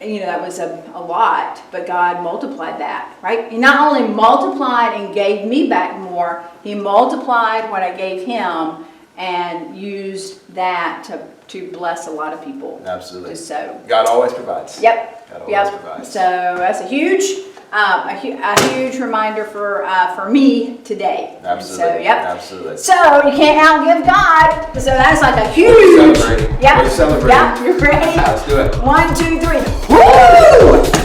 that was a lot, but God multiplied that, right? He not only multiplied and gave me back more, he multiplied what I gave him and used that to bless a lot of people. Absolutely. So God always provides. Yep. God always provides. So that's a huge reminder for me today. Absolutely. So, yep. Absolutely. So you can't outgive God. So that's like a huge. Celebrating. Yep. We're celebrating. Yep. You ready? Let's do it. 1, 2, 3. Woo!